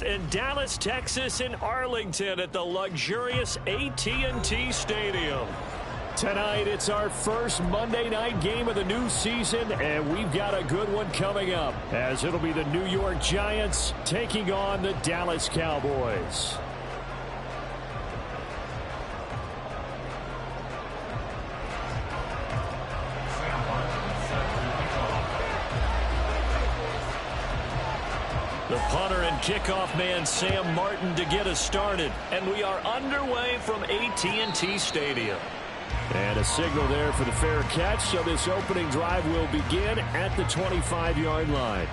in Dallas, Texas, in Arlington at the luxurious AT&T Stadium. Tonight, it's our first Monday night game of the new season, and we've got a good one coming up, as it'll be the New York Giants taking on the Dallas Cowboys. The punter and kickoff man Sam Martin to get us started, and we are underway from AT&T Stadium. And a signal there for the fair catch, so this opening drive will begin at the 25-yard line.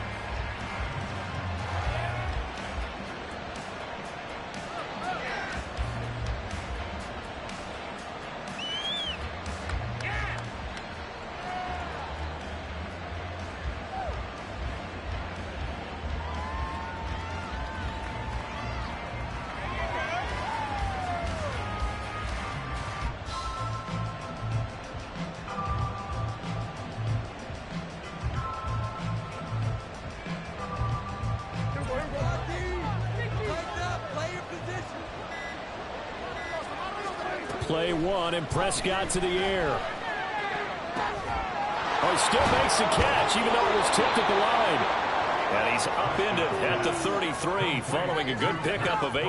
Play one, and Prescott to the air. Oh, he still makes the catch, even though it was tipped at the line. And he's upended at the 33, following a good pickup of 8.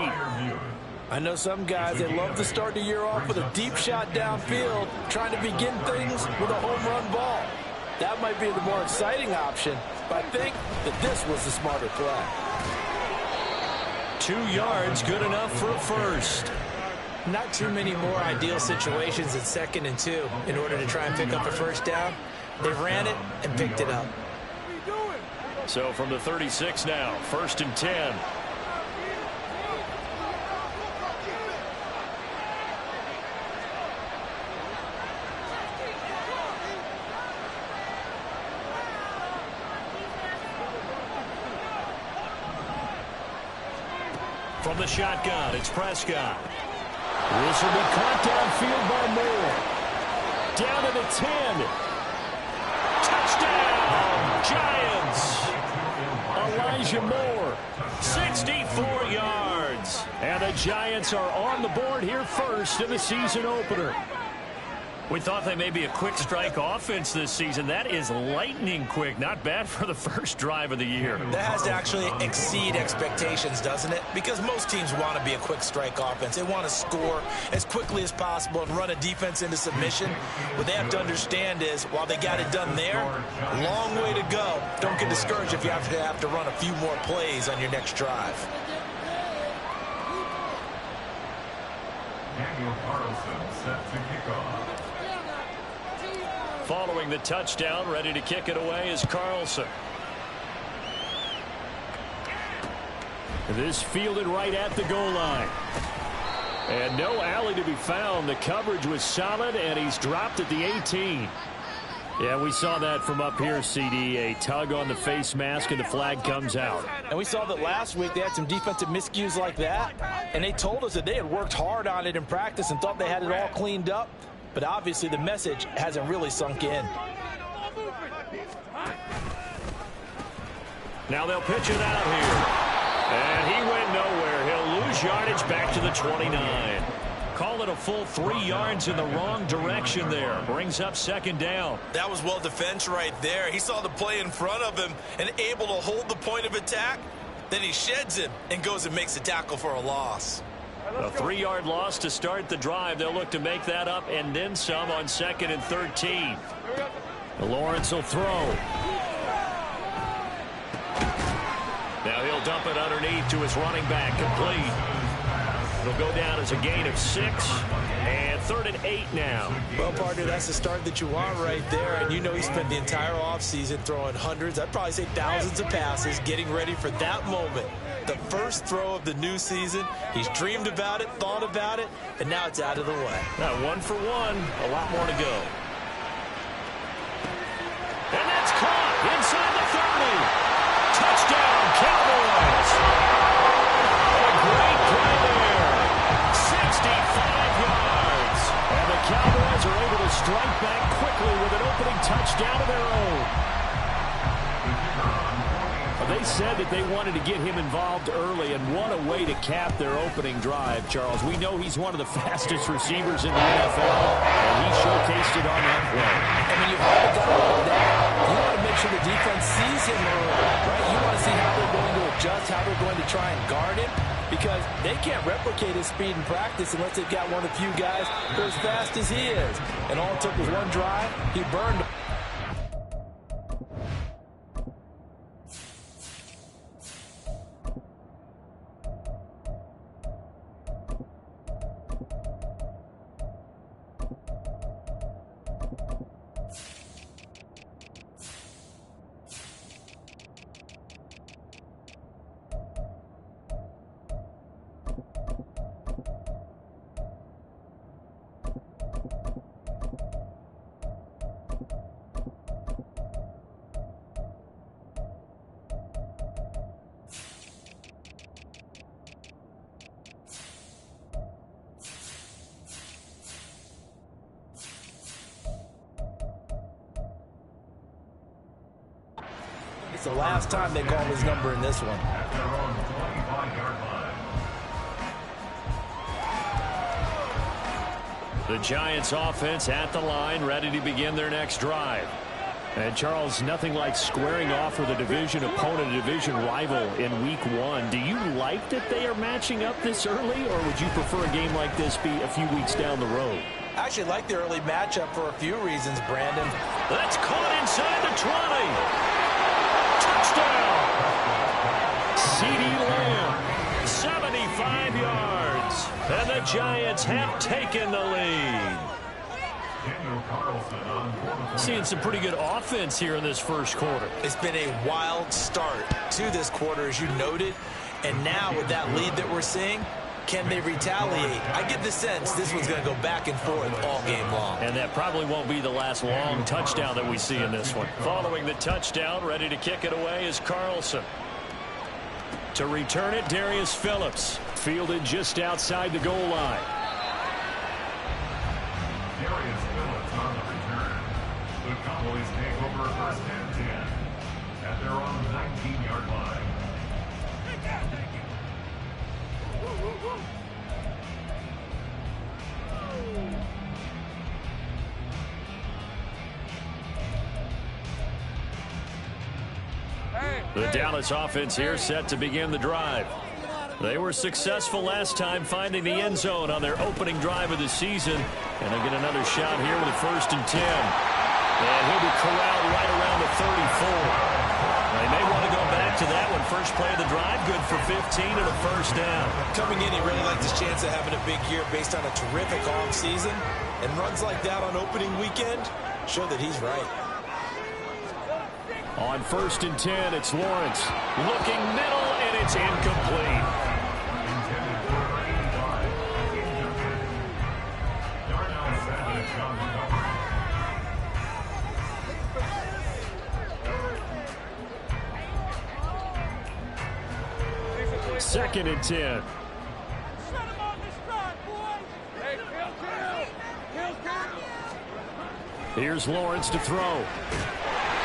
I know some guys, they love to start the year off with a deep shot downfield, trying to begin things with a home run ball. That might be the more exciting option, but I think that this was the smarter play. 2 yards, good enough for a first. Not too many more ideal situations at 2nd and 2 in order to try and pick up a first down. They ran it and picked it up. So from the 36 now, 1st and 10. From the shotgun, it's Prescott. This will be caught downfield by Moore. Down to the 10. Touchdown, Giants. Elijah Moore, 64 yards. And the Giants are on the board here first in the season opener. We thought they may be a quick strike offense this season. That is lightning quick. Not bad for the first drive of the year. That has to actually exceed expectations, doesn't it? Because most teams want to be a quick strike offense. They want to score as quickly as possible and run a defense into submission. What they have to understand is, while they got it done there, long way to go. Don't get discouraged if you have to run a few more plays on your next drive. Daniel Carlson set to kick off. Following the touchdown, ready to kick it away is Carlson. This fielded right at the goal line. And no alley to be found. The coverage was solid, and he's dropped at the 18. Yeah, we saw that from up here, CD. A tug on the face mask, and the flag comes out. And we saw that last week they had some defensive miscues like that, and they told us that they had worked hard on it in practice and thought they had it all cleaned up. But obviously the message hasn't really sunk in. Now they'll pitch it out here. And he went nowhere. He'll lose yardage back to the 29. Call it a full 3 yards in the wrong direction there. Brings up 2nd down. That was well defense right there. He saw the play in front of him and able to hold the point of attack. Then he sheds him and goes and makes a tackle for a loss. A 3-yard loss to start the drive. They'll look to make that up and then some on 2nd and 13. Lawrence will throw. Now he'll dump it underneath to his running back, complete. It'll go down as a gain of 6, and 3rd and 8 now. Well, partner, that's the start that you want right there, and you know he spent the entire offseason throwing hundreds, I'd probably say thousands of passes, getting ready for that moment. The first throw of the new season. He's dreamed about it, thought about it, and now it's out of the way. Now 1 for 1, a lot more to go. And that's caught inside the 30. Touchdown, Cowboys. A great play there. 65 yards. And the Cowboys are able to strike back quickly with an opening touchdown of their own. They said that they wanted to get him involved early, and what a way to cap their opening drive, Charles. We know he's one of the fastest receivers in the NFL, and he showcased it on that play. And when you have a guy like that, you want to make sure the defense sees him early, right? You want to see how they're going to adjust, how they're going to try and guard him, because they can't replicate his speed in practice unless they've got one of the few guys who are as fast as he is. And all it took was one drive. He burned him. It's the last time they call his number in this one. At their own 25-yard line. The Giants offense at the line, ready to begin their next drive. And Charles, nothing like squaring off with a division opponent, a division rival in week 1. Do you like that they are matching up this early, or would you prefer a game like this be a few weeks down the road? I actually like the early matchup for a few reasons, Brandon. That's caught inside the 20. Touchdown! CeeDee Lamb, 75 yards. And the Giants have taken the lead. Seeing some pretty good offense here in this first quarter. It's been a wild start to this quarter, as you noted. And now with that lead that we're seeing, can they retaliate? I get the sense this one's going to go back and forth all game long. And that probably won't be the last long touchdown that we see in this one. Following the touchdown, ready to kick it away is Carlson. To return it, Darius Phillips. Fielded just outside the goal line. Darius Phillips on the return. The Cowboys take over first and 10 at their own 19-yard line. The Dallas offense here set to begin the drive. They were successful last time finding the end zone on their opening drive of the season. And they'll get another shot here with a 1st and 10. And he'll be corralled right around the 34. They may want to go back to that one. First play of the drive, good for 15 and a 1st down. Coming in, he really liked his chance of having a big year based on a terrific offseason. And runs like that on opening weekend show that he's right. On 1st and 10, it's Lawrence. Looking middle, and it's incomplete. Intended for a 85. Incomplete. Darnell Savage on the cover. 2nd and 10. Here's Lawrence to throw.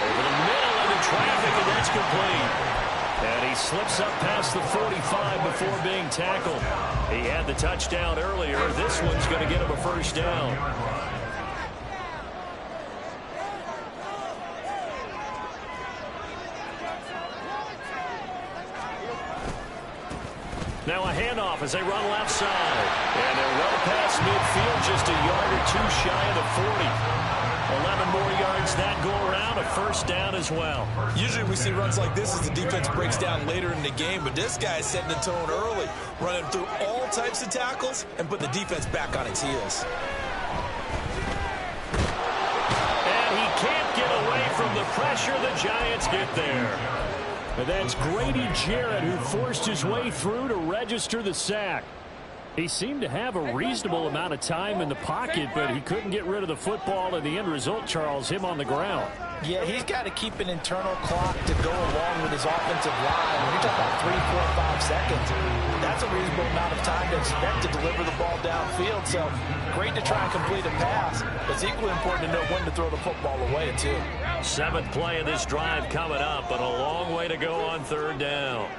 Over the middle of the traffic, and that's complete. And he slips up past the 45 before being tackled. He had the touchdown earlier. This one's going to get him a 1st down. Now a handoff as they run left side. And they're well past midfield, just a yard or 2 shy of the 40. 11 more yards that go around, a 1st down as well. Usually we see runs like this as the defense breaks down later in the game, but this guy is setting the tone early, running through all types of tackles and putting the defense back on its heels. And he can't get away from the pressure. The Giants get there. And that's Grady Jarrett who forced his way through to register the sack. He seemed to have a reasonable amount of time in the pocket, but he couldn't get rid of the football, and the end result, Charles, him on the ground. Yeah, he's got to keep an internal clock to go along with his offensive line. When you're talking about 3, 4, 5 seconds, that's a reasonable amount of time to expect to deliver the ball downfield. So great to try and complete a pass, but it's equally important to know when to throw the football away, too. 7th play of this drive coming up, but a long way to go on 3rd down.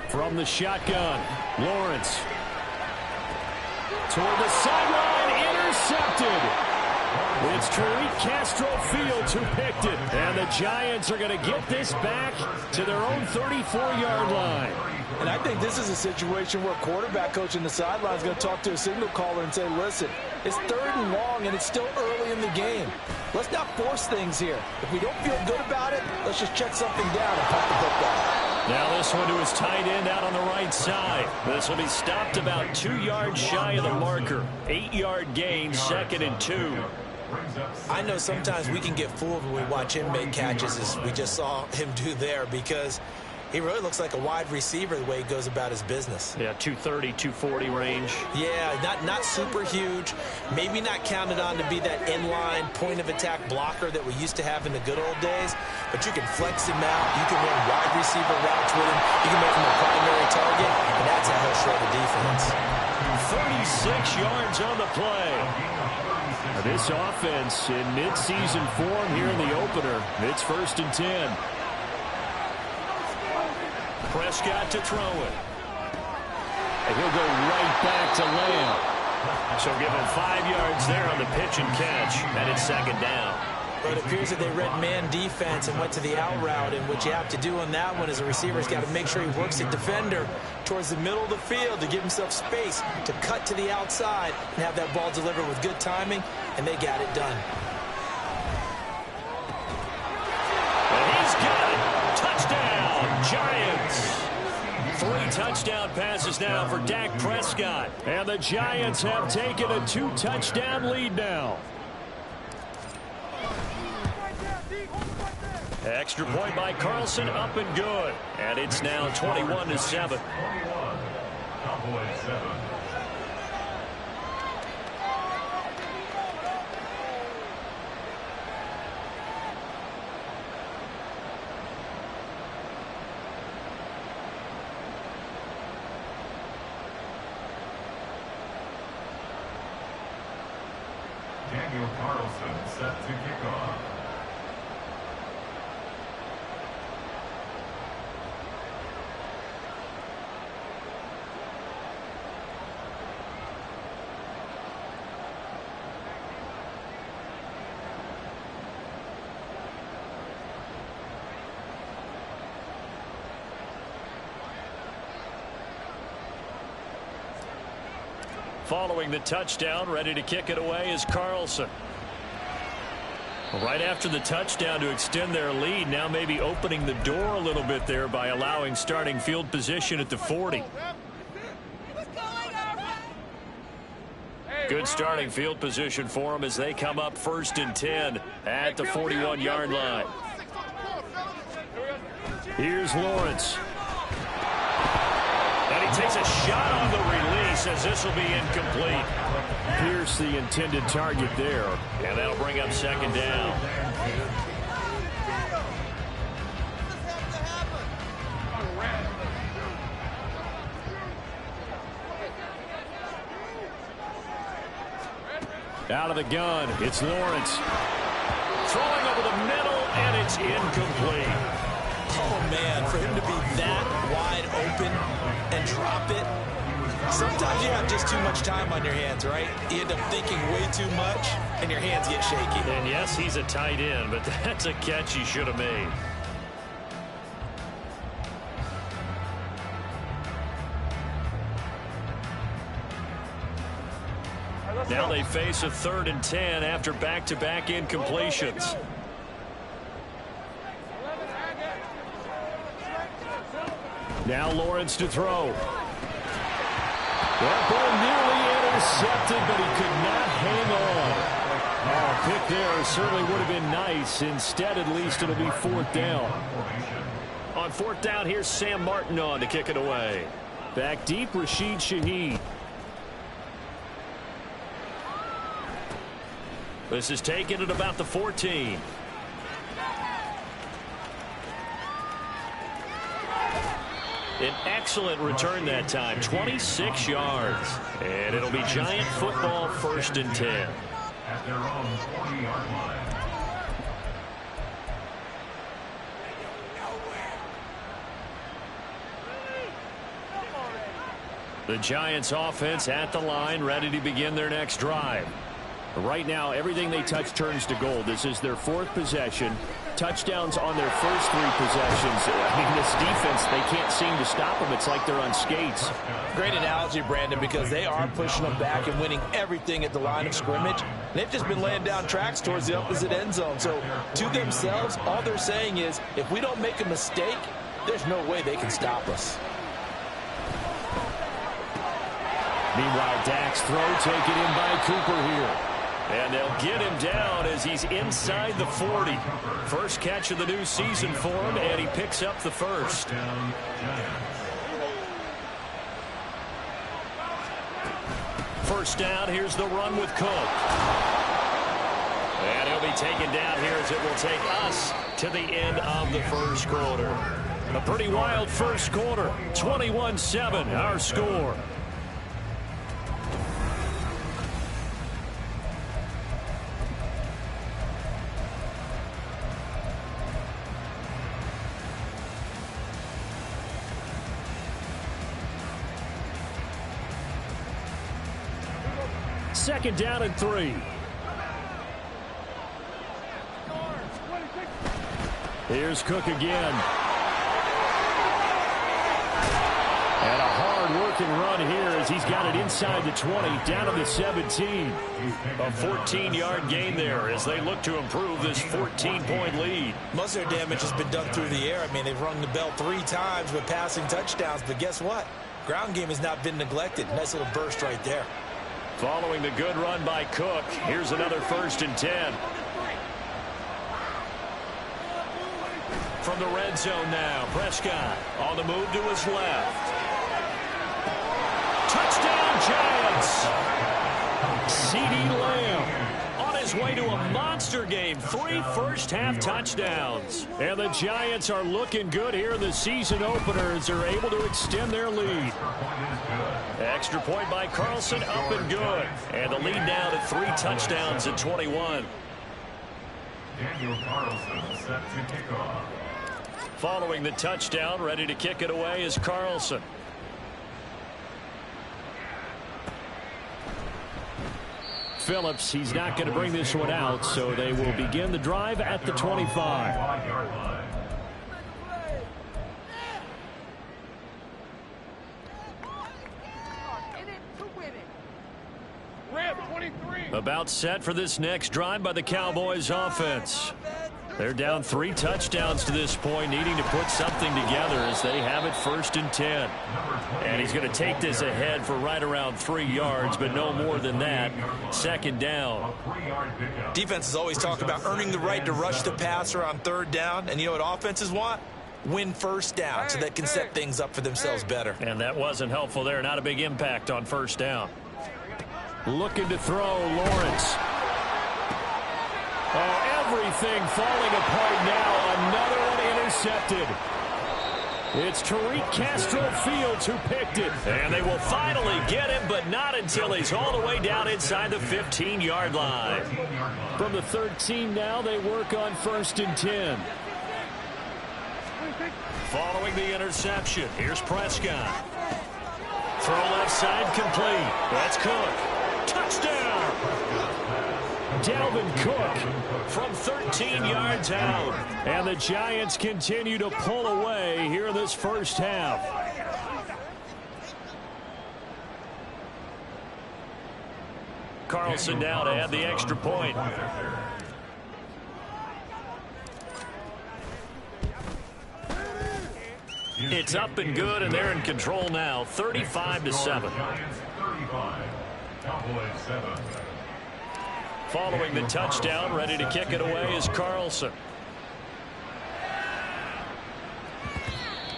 From the shotgun, Lawrence. Toward the sideline, intercepted. It's Tariq Castro Fields who picked it. And the Giants are going to get this back to their own 34-yard line. And I think this is a situation where quarterback coach in the sideline is going to talk to a signal caller and say, listen, it's 3rd and long and it's still early in the game. Let's not force things here. If we don't feel good about it, let's just check something down and punt the football. Now this one to his tight end out on the right side. This will be stopped about 2 yards shy of the marker. 8-yard gain, 2nd and 2. I know sometimes we can get fooled when we watch him make catches, as we just saw him do there, because he really looks like a wide receiver the way he goes about his business. Yeah, 230, 240 range. Yeah, not super huge. Maybe not counted on to be that inline point-of-attack blocker that we used to have in the good old days, but you can flex him out. You can run wide receiver routes with him. You can make him a primary target, and that's how he'll shred the defense. 36 yards on the play. This offense in mid-season form here in the opener. It's 1st and 10. Prescott to throw it. And he'll go right back to Lamb. So give him 5 yards there on the pitch and catch, and it's 2nd down. But it appears that they read man defense and went to the out route, and what you have to do on that one is a receiver's got to make sure he works the defender towards the middle of the field to give himself space to cut to the outside and have that ball delivered with good timing, and they got it done. And he's got it. Touchdown, Giants. 3 touchdown passes now for Dak Prescott. And the Giants have taken a 2-touchdown lead now. Extra point by Carlson, up and good. And it's now 21-7. Cowboys 7. Daniel Carlson set to kick off. Following the touchdown, ready to kick it away is Carlson. Right after the touchdown to extend their lead, now maybe opening the door a little bit there by allowing starting field position at the 40. Good starting field position for them as they come up 1st and 10 at the 41-yard line. Here's Lawrence. And he takes a shot on the release as this will be incomplete. Pierce the intended target there, and that'll bring up 2nd down. Out of the gun, it's Lawrence. Throwing over the middle, and it's incomplete. Oh, man, for him to be that wide open and drop it, sometimes you have just too much time on your hands, right? You end up thinking way too much, and your hands get shaky. And yes, he's a tight end, but that's a catch he should have made. Now they face a 3rd and 10 after back-to-back incompletions. Now Lawrence to throw. That ball nearly intercepted, but he could not hang on. Oh, pick there certainly would have been nice. Instead, at least, it'll be 4th down. On 4th down, here's Sam Martin on to kick it away. Back deep, Rashid Shaheed. This is taken at about the 14. An excellent return that time, 26 yards. And it'll be Giant football, 1st and 10. At their own 40-yard line. The Giants offense at the line, ready to begin their next drive. Right now, everything they touch turns to gold. This is their 4th possession. Touchdowns on their first 3 possessions. I mean, this defense, they can't seem to stop them. It's like they're on skates. Great analogy, Brandon, because they are pushing them back and winning everything at the line of scrimmage. They've just been laying down tracks towards the opposite end zone. So to themselves, all they're saying is, if we don't make a mistake, there's no way they can stop us. Meanwhile, Dak's throw taken in by Cooper here. And they'll get him down as he's inside the 40. First catch of the new season for him, and he picks up the first. First down, here's the run with Cook. And he'll be taken down here as it will take us to the end of the first quarter. A pretty wild first quarter, 21-7, our score. Second down and 3. Here's Cook again. And a hard-working run here as he's got it inside the 20, down to the 17. A 14-yard gain there as they look to improve this 14-point lead. Most of their damage has been done through the air. I mean, they've rung the bell 3 times with passing touchdowns, but guess what? Ground game has not been neglected. Nice little burst right there. Following the good run by Cook, here's another 1st and 10. From the red zone now, Prescott on the move to his left. Touchdown, Giants! CeeDee Lamb on his way to a monster game. 3 first-half touchdowns. And the Giants are looking good here in the season opener as they're able to extend their lead. Extra point by Carlson, up and good. And the lead now to 3 touchdowns at 21. Daniel Carlson set to kick off. Following the touchdown, ready to kick it away is Carlson. Phillips, he's not going to bring this one out, so they will begin the drive at the 25. About set for this next drive by the Cowboys offense. They're down 3 touchdowns to this point, needing to put something together as they have it 1st and 10. And he's going to take this ahead for right around 3 yards, but no more than that. 2nd down. Defenses always talk about earning the right to rush the passer on 3rd down. And you know what offenses want? Win 1st down so they can set things up for themselves better. And that wasn't helpful there. Not a big impact on 1st down. Looking to throw, Lawrence. Oh, everything falling apart now. Another one intercepted. It's Tariq Castro-Fields who picked it. And they will finally get him, but not until he's all the way down inside the 15-yard line. From the 13 now, they work on 1st and 10. Following the interception, here's Prescott. Throw left side complete. That's Cook. Touchdown! Dalvin Cook from 13 yards out. And the Giants continue to pull away here in this first half. Carlson now to add the extra point. It's up and good, and they're in control now, 35-7. Following the touchdown, ready to kick it away is Carlson.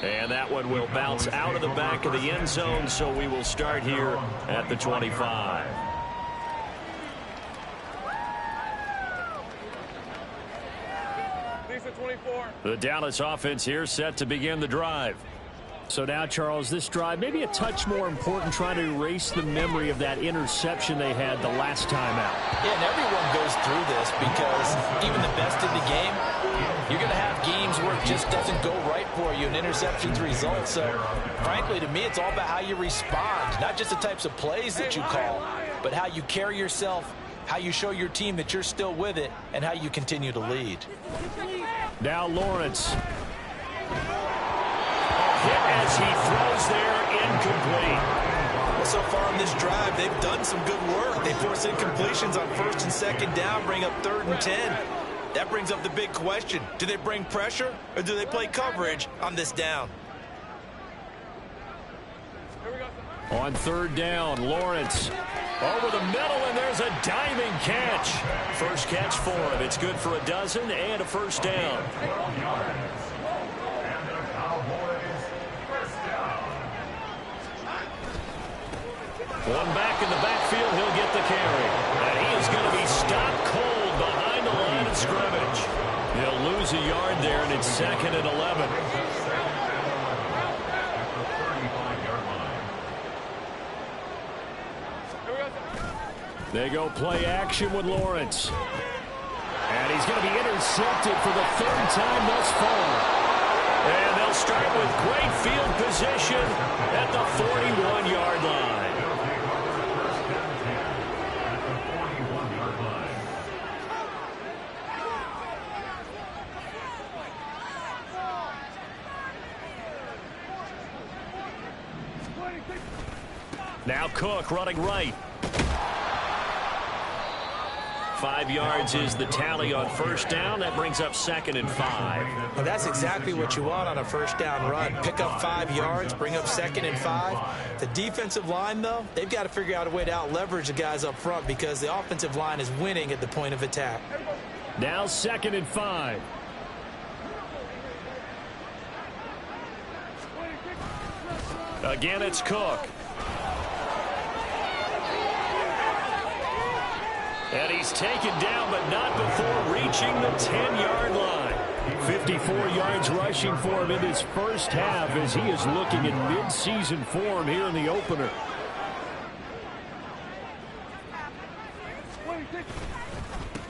And that one will bounce out of the back of the end zone, so we will start here at the 25. The Dallas offense here set to begin the drive. So now, Charles, this drive maybe a touch more important, trying to erase the memory of that interception they had the last time out. Yeah, and everyone goes through this because even the best in the game, you're going to have games where it just doesn't go right for you and interceptions result. So, frankly, to me, it's all about how you respond, not just the types of plays that you call, but how you carry yourself, how you show your team that you're still with it, and how you continue to lead. Now Lawrence. Hit as he throws there, incomplete. Well, so far in this drive, they've done some good work. They force incompletions on 1st and 2nd down, bring up 3rd and 10. That brings up the big question. Do they bring pressure or do they play coverage on this down? On 3rd down, Lawrence over the middle, and there's a diving catch. First catch for him. It's good for a dozen and a first down. One back in the backfield, he'll get the carry. And he is going to be stopped cold behind the line of scrimmage. He'll lose a yard there, and it's 2nd and 11. They go play action with Lawrence. And he's going to be intercepted for the 3rd time thus far. And they'll start with great field position at the 41-yard line. Now Cook running right. 5 yards is the tally on first down. That brings up 2nd and 5. Well, that's exactly what you want on a first down run. Pick up 5 yards, bring up 2nd and 5. The defensive line, though, they've got to figure out a way to out-leverage the guys up front because the offensive line is winning at the point of attack. Now 2nd and 5. Again, it's Cook. And he's taken down, but not before reaching the 10-yard line. 54 yards rushing for him in his first half as he is looking in mid-season form here in the opener.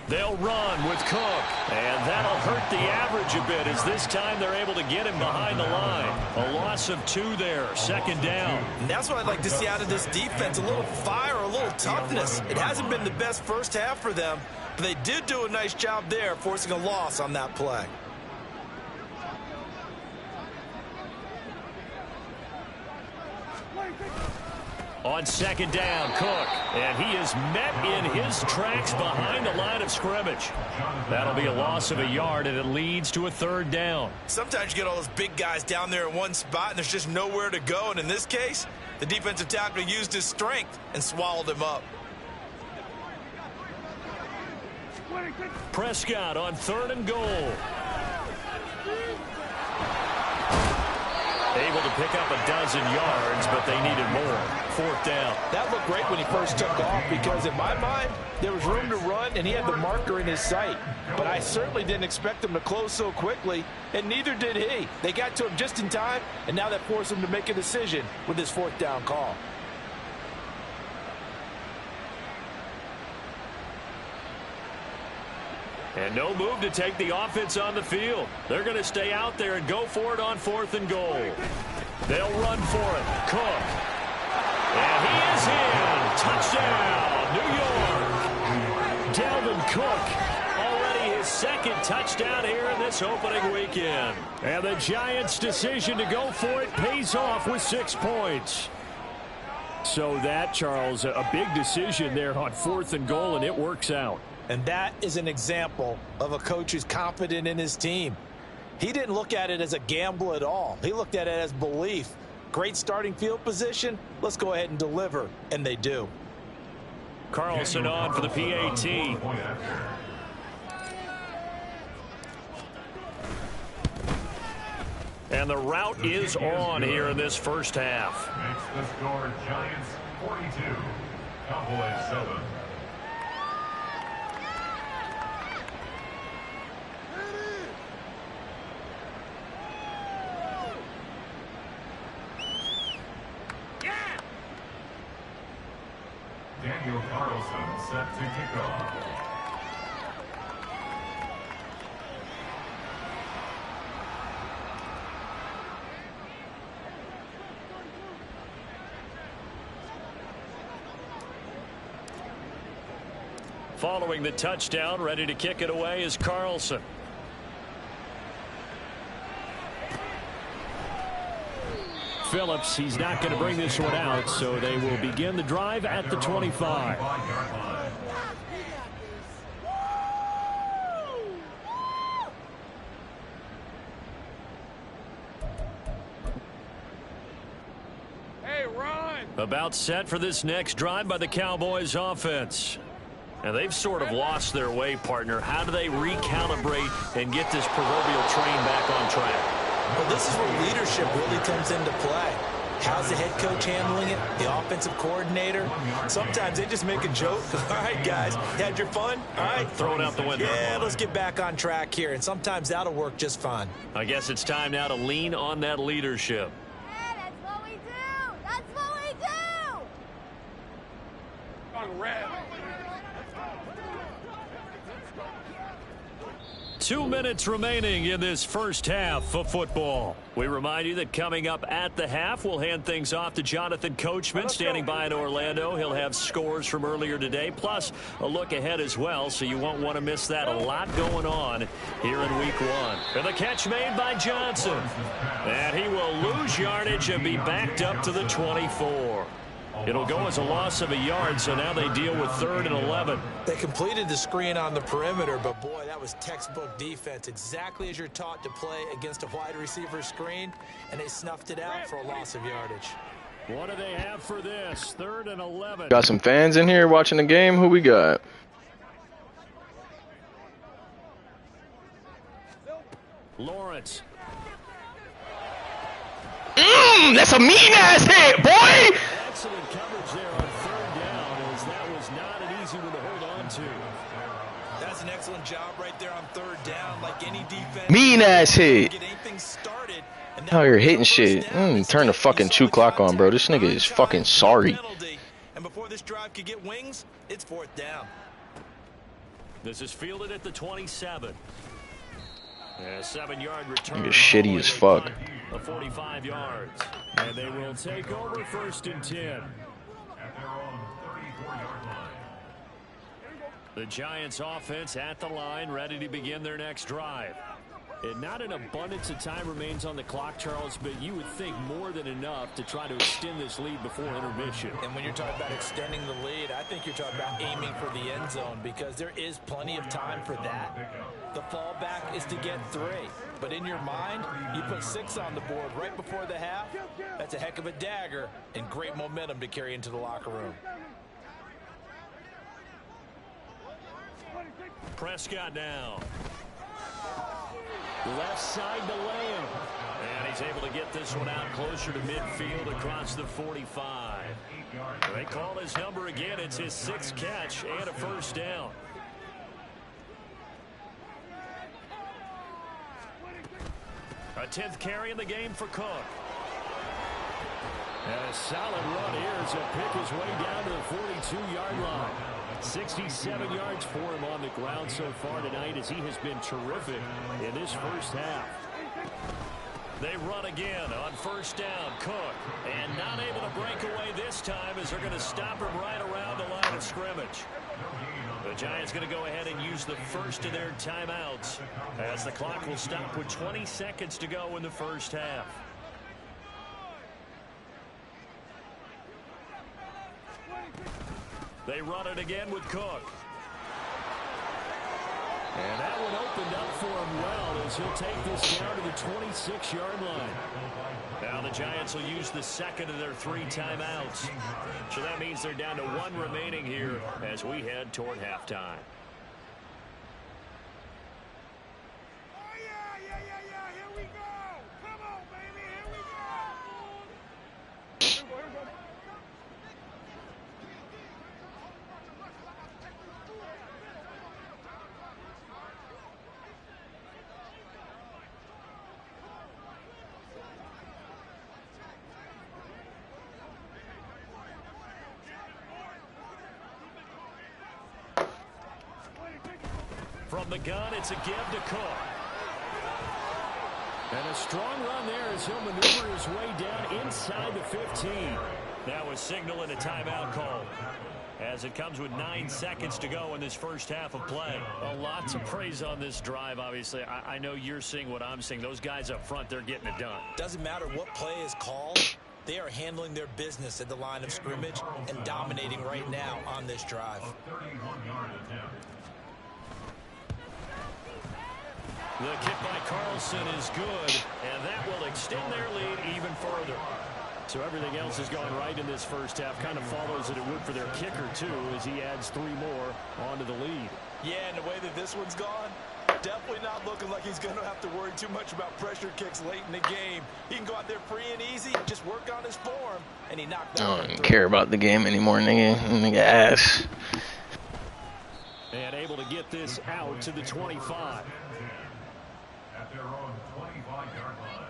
They'll run with Cook, and that'll hurt the average a bit as this time they're able to get him behind the line. A loss of 2 there, 2nd down. And that's what I'd like to see out of this defense, a little fire, a little toughness. It hasn't been the best first half for them, but they did do a nice job there forcing a loss on that play. On 2nd down, Cook, and he is met in his tracks behind the line of scrimmage. That'll be a loss of a yard, and it leads to a 3rd down. Sometimes you get all those big guys down there in one spot, and there's just nowhere to go. And in this case, the defensive tackle used his strength and swallowed him up. Prescott on 3rd and goal. Able to pick up a dozen yards, but they needed more. 4th down. That looked great when he first took off because, in my mind, there was room to run, and he had the marker in his sight. But I certainly didn't expect him to close so quickly, and neither did he. They got to him just in time, and now that forced him to make a decision with his 4th down call. And no move to take the offense on the field. They're going to stay out there and go for it on 4th and goal. They'll run for it. Cook. And he is in. Touchdown, New York. Dalvin Cook, already his 2nd touchdown here in this opening weekend. And the Giants' decision to go for it pays off with 6 points. So that, Charles, a big decision there on 4th and goal, and it works out. And that is an example of a coach who's confident in his team. He didn't look at it as a gamble at all. He looked at it as belief. Great starting field position. Let's go ahead and deliver. And they do. Carlson on for the PAT. And the route is on here in this first half. Makes the score Giants 42, Cowboys 7. Daniel Carlson set to kick off. Following the touchdown, ready to kick it away is Carlson. Phillips, he's not going to bring this one out, so they will begin the drive at the 25. Hey, run! About set for this next drive by the Cowboys offense. And they've sort of lost their way, partner. How do they recalibrate and get this proverbial train back on track? Well, this is where leadership really comes into play. How's the head coach handling it? The offensive coordinator? Sometimes they just make a joke. All right, guys, had your fun? All right, throw it out the window. Yeah, let's get back on track here. And sometimes that'll work just fine. I guess it's time now to lean on that leadership. Yeah, that's what we do. That's what we do. On red. 2 minutes remaining in this first half of football. We remind you that coming up at the half, we'll hand things off to Jonathan Coachman standing by in Orlando. He'll have scores from earlier today, plus a look ahead as well, so you won't want to miss that. A lot going on here in week one. And the catch made by Johnson. And he will lose yardage and be backed up to the 24. It'll go as a loss of a yard, so now they deal with 3rd and 11. They completed the screen on the perimeter, but boy, that was textbook defense, exactly as you're taught to play against a wide receiver screen, and they snuffed it out for a loss of yardage. What do they have for this? 3rd and 11. Got some fans in here watching the game. Who we got? Lawrence. That's a mean-ass hit, boy! Excellent coverage there on 3rd down, as that was not an easy one to hold on to. That's an excellent job right there on 3rd down, like any defense. Mean-ass hit. Get anything started. Out here hitting shit. Turn the fucking 2 clock on, bro. This nigga is fucking sorry. And before this drive could get wings, it's 4th down. This is fielded at the 27. A 7-yard return. Nigga shitty as fuck. 45 yards. And they will take over 1st and 10. At their own 34-yard line. The Giants offense at the line, ready to begin their next drive. And not an abundance of time remains on the clock, Charles, but you would think more than enough to try to extend this lead before intermission. And when you're talking about extending the lead, I think you're talking about aiming for the end zone, because there is plenty of time for that. The fallback is to get 3. But in your mind, you put 6 on the board right before the half. That's a heck of a dagger and great momentum to carry into the locker room. Prescott now. Left side to Lamb. And he's able to get this one out closer to midfield across the 45. They call his number again. It's his 6th catch and a 1st down. A 10th carry in the game for Cook. And a solid run here as he'll pick his way down to the 42-yard line. 67 yards for him on the ground so far tonight, as he has been terrific in this first half. They run again on 1st down. Cook, and not able to break away this time, as they're going to stop him right around the line of scrimmage. The Giants going to go ahead and use the first of their timeouts, as the clock will stop with 20 seconds to go in the first half. They run it again with Cook. And that one opened up for him well, as he'll take this down to the 26-yard line. Now the Giants will use the 2nd of their 3 timeouts. So that means they're down to 1 remaining here as we head toward halftime. Here we go. Come on, baby. Here we go. From the gun, it's a give to Cook. And a strong run there as he'll maneuver his way down inside the 15. That was signaling a timeout call, as it comes with 9 seconds to go in this first half of play. A lot to praise on this drive, obviously. I know you're seeing what I'm seeing. Those guys up front, they're getting it done. Doesn't matter what play is called. They are handling their business at the line of scrimmage and dominating right now on this drive. The kick by Carlson is good, and that will extend their lead even further. So everything else is going right in this first half. Kind of follows that it would for their kicker, too, as he adds 3 more onto the lead. Yeah, and the way that this one's gone, definitely not looking like he's going to have to worry too much about pressure kicks late in the game. He can go out there free and easy, just work on his form, and he knocked that one through. I don't care about the game anymore, nigga. Nigga ass. And able to get this out to the 25. At their own 25-yard line.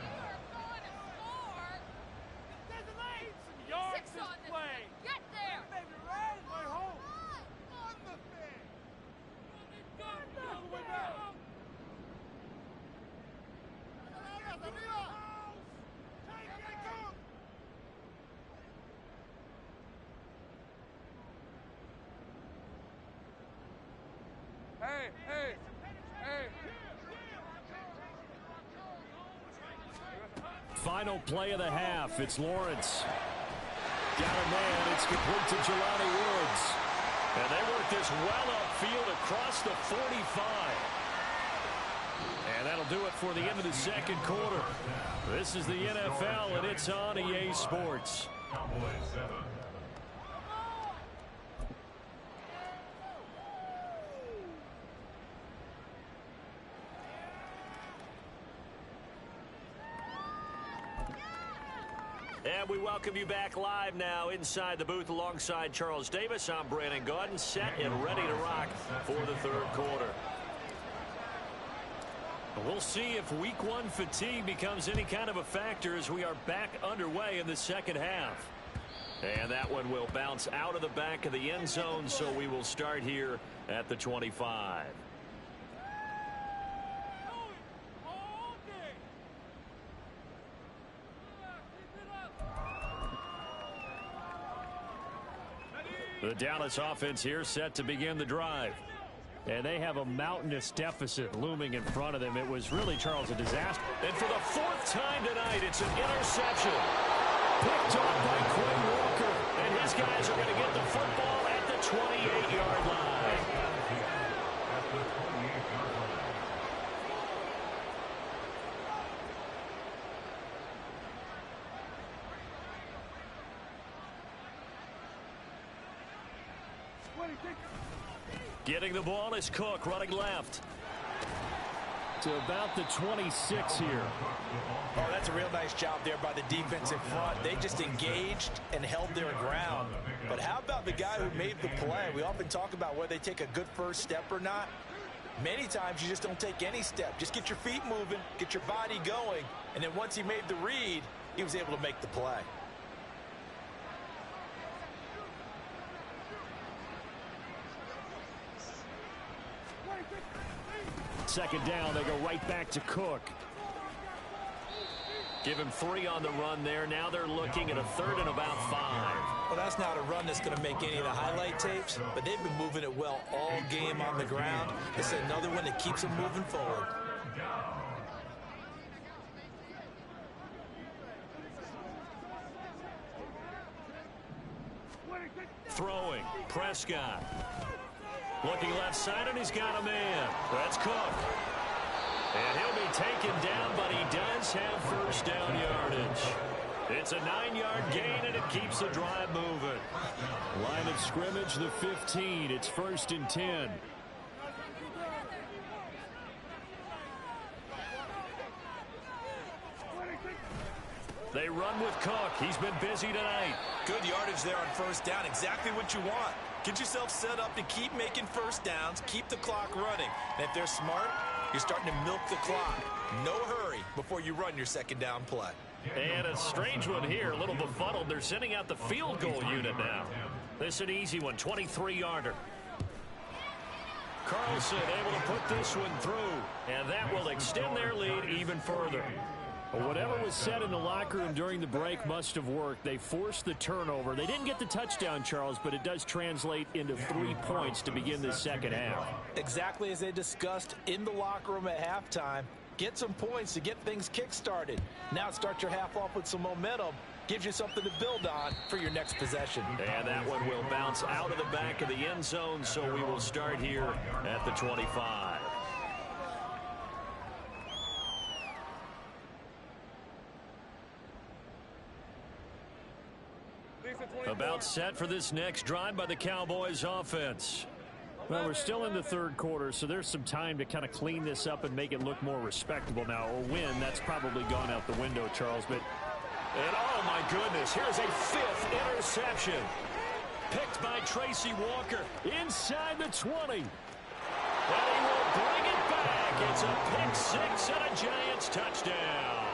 Get there! Baby, right? My home. On the thing. All the way back. Hey, hey, hey. Final play of the half. It's Lawrence. Got a man. It's complete to Jelani Woods. And they work this well upfield across the 45. And that'll do it for the end of the second quarter. This is the NFL, and it's on EA Sports. Cowboys 7. And we welcome you back live now inside the booth alongside Charles Davis. I'm Brandon Gaudin, set and ready to rock for the third quarter. We'll see if week 1 fatigue becomes any kind of a factor as we are back underway in the second half. And that one will bounce out of the back of the end zone, so we will start here at the 25. The Dallas offense here set to begin the drive. And they have a mountainous deficit looming in front of them. It was really, Charles, a disaster. And for the 4th time tonight, it's an interception. Picked off by Quinn Walker. And his guys are going to get the football at the 28-yard line. Getting the ball is Cook, running left. To about the 26 here. Oh, that's a real nice job there by the defense in front. They just engaged and held their ground. But how about the guy who made the play? We often talk about whether they take a good first step or not. Many times you just don't take any step. Just get your feet moving, get your body going, and then once he made the read, he was able to make the play. Second down, they go right back to Cook. Give him 3 on the run there. Now they're looking at a 3rd and about 5. Well, that's not a run that's going to make any of the highlight tapes, but they've been moving it well all game on the ground. It's another one that keeps them moving forward. Throwing, Prescott. Looking left side, and he's got a man. That's Cook. And he'll be taken down, but he does have first down yardage. It's a 9-yard gain, and it keeps the drive moving. Line of scrimmage, the 15. It's 1st and 10. They run with Cook. He's been busy tonight. Good yardage there on first down. Exactly what you want. Get yourself set up to keep making first downs, keep the clock running. And if they're smart, you're starting to milk the clock. No hurry before you run your second down play. And a strange one here, a little befuddled. They're sending out the field goal unit now. This is an easy one, 23-yarder. Carlson able to put this one through, and that will extend their lead even further. Well, whatever was said in the locker room during the break must have worked. They forced the turnover. They didn't get the touchdown, Charles, but it does translate into 3 points to begin this second half. Exactly as they discussed in the locker room at halftime. Get some points to get things kick-started. Now start your half off with some momentum. Gives you something to build on for your next possession. And that one will bounce out of the back of the end zone, so we will start here at the 25. About set for this next drive by the Cowboys offense. Well, we're still in the third quarter, so there's some time to kind of clean this up and make it look more respectable now. Or win, that's probably gone out the window, Charles. But, and oh my goodness, here's a 5th interception. Picked by Tracy Walker inside the 20. And he will bring it back. It's a pick 6 and a Giants touchdown.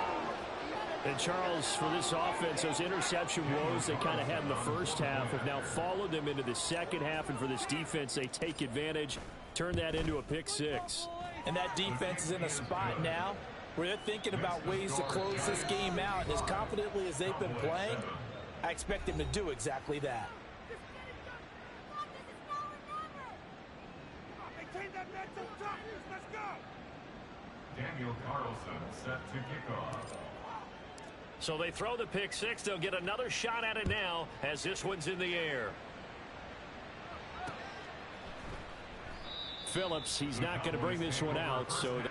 And Charles, for this offense, those interception woes they kind of had in the first half have now followed them into the second half. And for this defense, they take advantage, turn that into a pick 6. And that defense is in a spot now where they're thinking about ways to close this game out. And as confidently as they've been playing, I expect them to do exactly that. Maintain that mental toughness. Let's go. Daniel Carlson set to kick off. So they throw the pick 6. They'll get another shot at it now as this one's in the air. Phillips, he's not going to bring this one out. So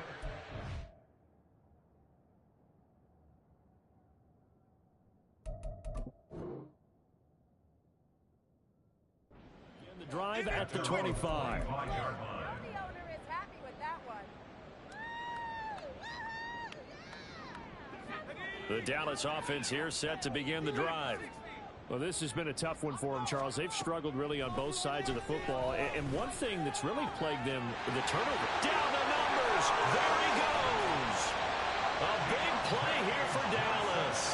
the drive at the 25. The Dallas offense here set to begin the drive. Well, this has been a tough one for them, Charles. They've struggled really on both sides of the football. And one thing that's really plagued them, the turnover. Down the numbers. There he goes. A big play here for Dallas.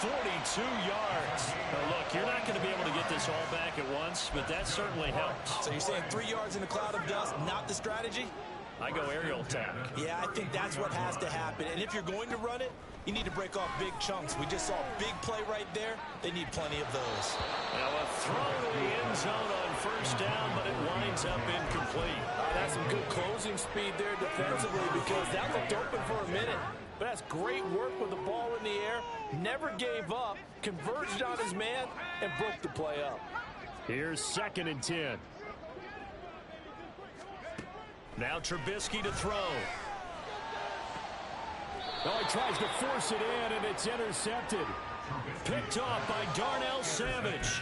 42 yards. Now, look, you're not going to be able to get this all back at once, but that certainly helps. So you're saying 3 yards in a cloud of dust, not the strategy? I go aerial attack. Yeah, I think that's what has to happen. And if you're going to run it, you need to break off big chunks. We just saw a big play right there. They need plenty of those. Now a throw to the end zone on first down, but it winds up incomplete. That's some good closing speed there defensively because that looked open for a minute. But that's great work with the ball in the air. Never gave up, converged on his man, and broke the play up. Here's 2nd and 10. Now Trubisky to throw. Oh, he tries to force it in, and it's intercepted. Picked off by Darnell Savage.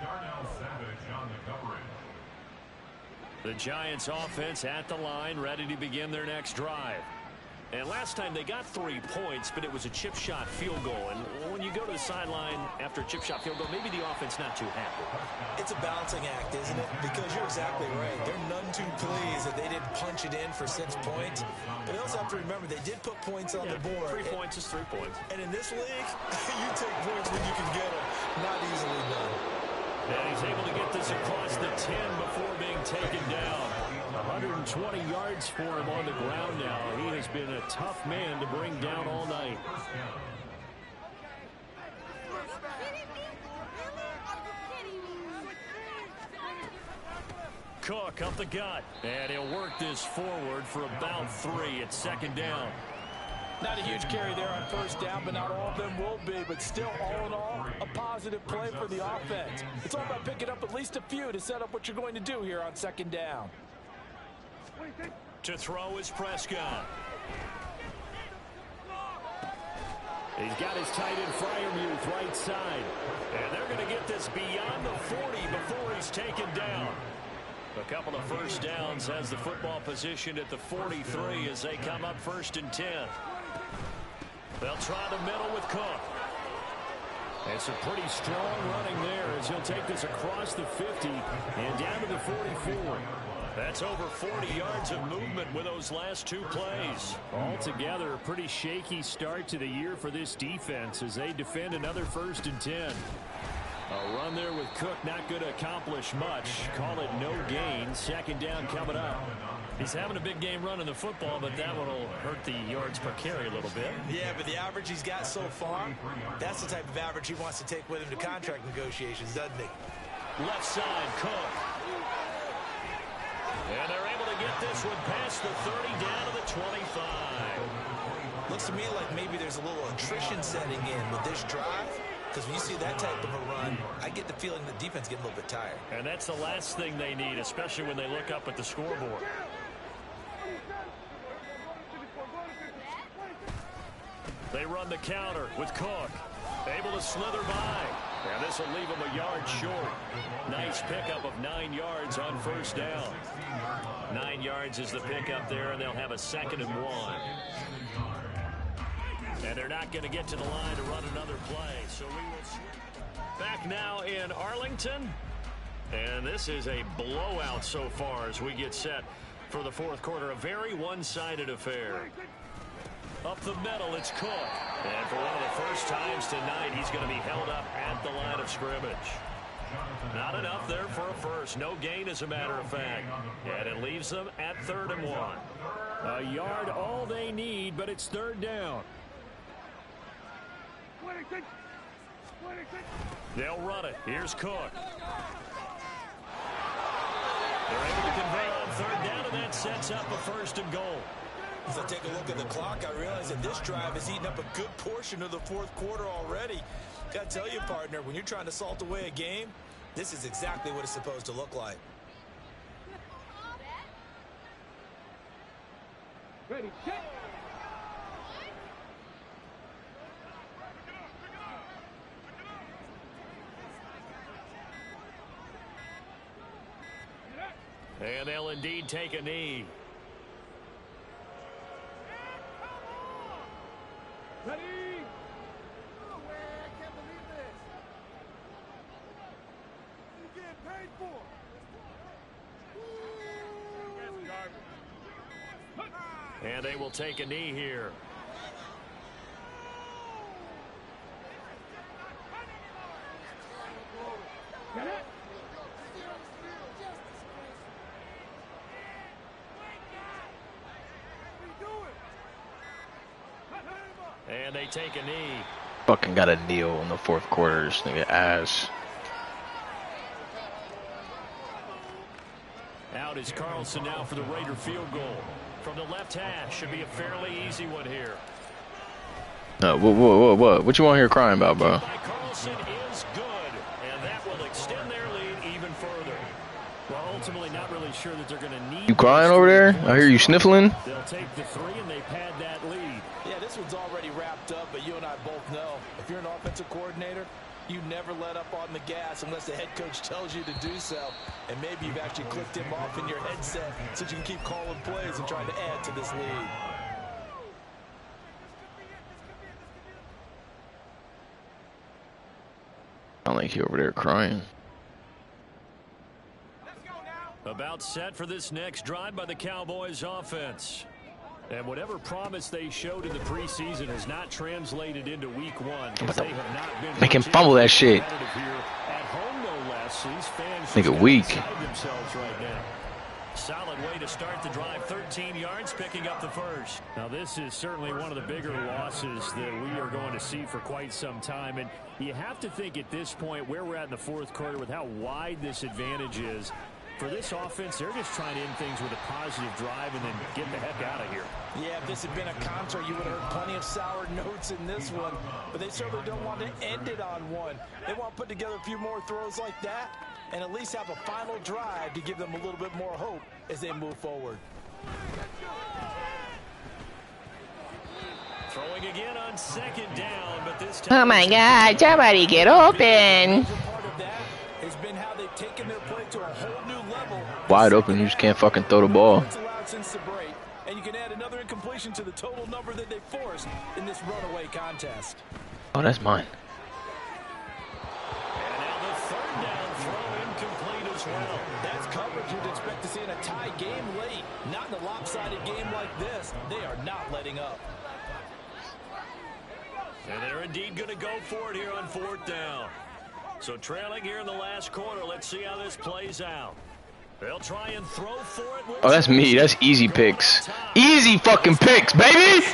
Darnell Savage on the coverage. The Giants offense at the line, ready to begin their next drive. And last time they got 3 points, but it was a chip shot field goal. And when you go to the sideline after a chip shot field goal, maybe the offense not too happy. It's a balancing act, isn't it? Because you're exactly right. They're none too pleased that they didn't punch it in for 6 points. But they also have to remember they did put points on the board. 3 points is 3 points. And in this league, you take points when you can get them. Not easily done. And he's able to get this across the 10 before being taken down. 120 yards for him on the ground now. He has been a tough man to bring down all night. Cook up the gut. And he'll work this forward for about 3. It's 2nd down. Not a huge carry there on first down, but not all of them will be. But still, all in all, a positive play for the offense. It's all about picking up at least a few to set up what you're going to do here on 2nd down. To throw is Prescott. He's got his tight end Freiermuth right side. And they're going to get this beyond the 40 before he's taken down. A couple of first downs has the football position at the 43 as they come up 1st and 10. They'll try the middle with Cook. And some pretty strong running there as he'll take this across the 50 and down to the 44. That's over 40 yards of movement with those last 2 plays. Altogether, a pretty shaky start to the year for this defense as they defend another 1st and 10. A run there with Cook, not going to accomplish much. Call it no gain. Second down coming up. He's having a big game running the football, but that one will hurt the yards per carry a little bit. Yeah, but the average he's got so far, that's the type of average he wants to take with him to contract negotiations, doesn't he? Left side, Cook. And they're able to get this one past the 30 down to the 25. Looks to me like maybe there's a little attrition setting in with this drive. Because when you see that type of a run, I get the feeling the defense getting a little bit tired. And that's the last thing they need, especially when they look up at the scoreboard. They run the counter with Cook. Able to slither by. And this will leave him a yard short. Nice pickup of 9 yards on first down. 9 yards is the pickup there, and they'll have a 2nd and 1. And they're not going to get to the line to run another play. So we will switch. Back now in Arlington. And this is a blowout so far as we get set for the fourth quarter. A very one-sided affair. Up the middle, it's Cook. And for one of the first times tonight, he's going to be held up at the line of scrimmage. Not enough there for a first. No gain, as a matter of fact. And it leaves them at 3rd and 1. A yard all they need, but it's 3rd down. They'll run it. Here's Cook. They're able to convert on 3rd down, and that sets up a 1st and goal. As I take a look at the clock, I realize that this drive has eaten up a good portion of the fourth quarter already. Got to tell you, partner, when you're trying to salt away a game, this is exactly what it's supposed to look like. Ready, set. And they'll indeed take a knee. Ready? No way, I can't believe this. You getting paid for? And they will take a knee here. Get it? And they take a knee. Fucking got a kneel in the fourth quarter. This nigga ass. Out is Carlson now for the Raider field goal. From the left hash. Should be a fairly easy one here. What? What you want here crying about, bro? By Carlson is good. And that will extend their lead even further. Well, ultimately not really sure that they're going to need. You crying over there? I hear you sniffling. They'll take the 3 and they pad that lead. Yeah, this one's already wrapped up, but you and I both know if you're an offensive coordinator, you never let up on the gas unless the head coach tells you to do so. And maybe you've actually clicked him off in your headset so you can keep calling plays and trying to add to this lead. I like he over there crying. About set for this next drive by the Cowboys offense. And whatever promise they showed in the preseason has not translated into week 1. They have not been Make him fumble that shit. At home, no less. These fans Nigga weak. themselves right now. Solid way to start the drive. 13 yards, picking up the first. Now, this is certainly one of the bigger losses that we are going to see for quite some time. And you have to think at this point where we're at in the fourth quarter with how wide this advantage is. For this offense, they're just trying to end things with a positive drive and then get the heck out of here. Yeah, if this had been a concert, you would have heard plenty of sour notes in this one. But they certainly don't want to end it on one. They want to put together a few more throws like that and at least have a final drive to give them a little bit more hope as they move forward. Throwing again on 2nd down, but this time... Oh my God, somebody get open. Part of that has been how they've taken their play to a whole new level. Wide open, you just can't fucking throw the ball. It's allowed since the break, and you can add another incompletion to the total number that they forced in this runaway contest. Oh, that's mine. And now the 3rd down throw incomplete as well. That's coverage you'd expect to see in a tie game late. Not in a lopsided game like this. They are not letting up. And they're indeed going to go for it here on 4th down. So trailing here in the last quarter. Let's see how this plays out. They'll try and throw for it. Oh, that's me. That's easy picks. Easy fucking picks, baby.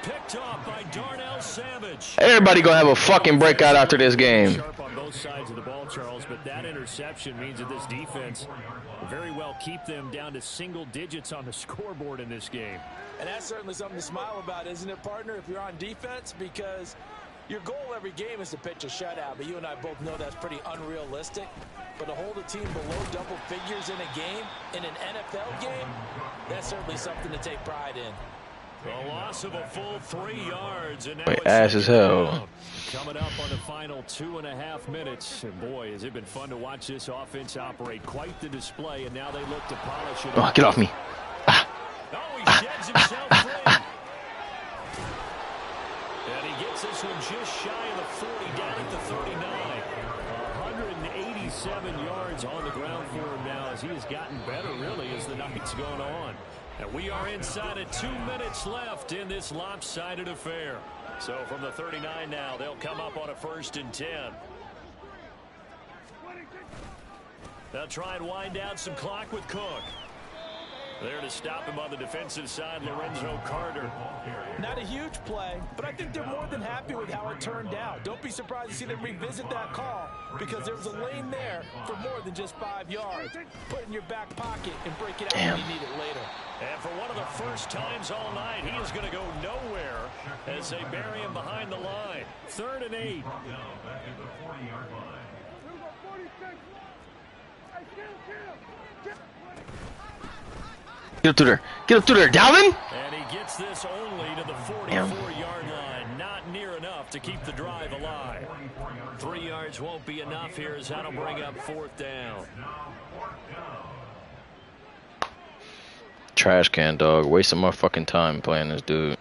Picked off by Darnell Savage. Everybody gonna have a fucking breakout after this game. Sharp on both sides of the ball, Charles, but that interception means that this defense will very well keep them down to single digits on the scoreboard in this game. And that's certainly something to smile about, isn't it, partner, if you're on defense? Because your goal every game is to pitch a shutout, but you and I both know that's pretty unrealistic. But to hold a team below double figures in a game, in an NFL game, that's certainly something to take pride in. A loss of a full 3 yards. And now Wait, ass as hell. Coming up on the final 2.5 minutes. And boy, has it been fun to watch this offense operate. Quite the display, and now they look to polish it. Oh, get off me. Oh, he sheds himself free. And he gets this one just shy of the 40, down at the 39. 187 yards on the ground for him now as he has gotten better, really, as the night's gone on. And we are inside of 2 minutes left in this lopsided affair. So from the 39 now, they'll come up on a 1st and 10. They'll try and wind down some clock with Cook. There to stop him on the defensive side, Lorenzo Carter. Not a huge play, but I think they're more than happy with how it turned out. Don't be surprised to see them revisit that call because there was a lane there for more than just 5 yards. Put it in your back pocket and break it out when you need it later. And for one of the first times all night, he is going to go nowhere as they bury him behind the line. 3rd and 8. Get up through there. Get up through there, Dalvin. And he gets this only to the 44-yard line. Not near enough to keep the drive alive. 3 yards won't be enough here as that'll bring up 4th down. Trash can, dog. Wasting my fucking time playing this dude.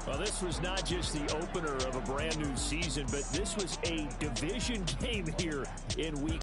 Well, this was not just the opener of a brand new season, but this was a division game here in week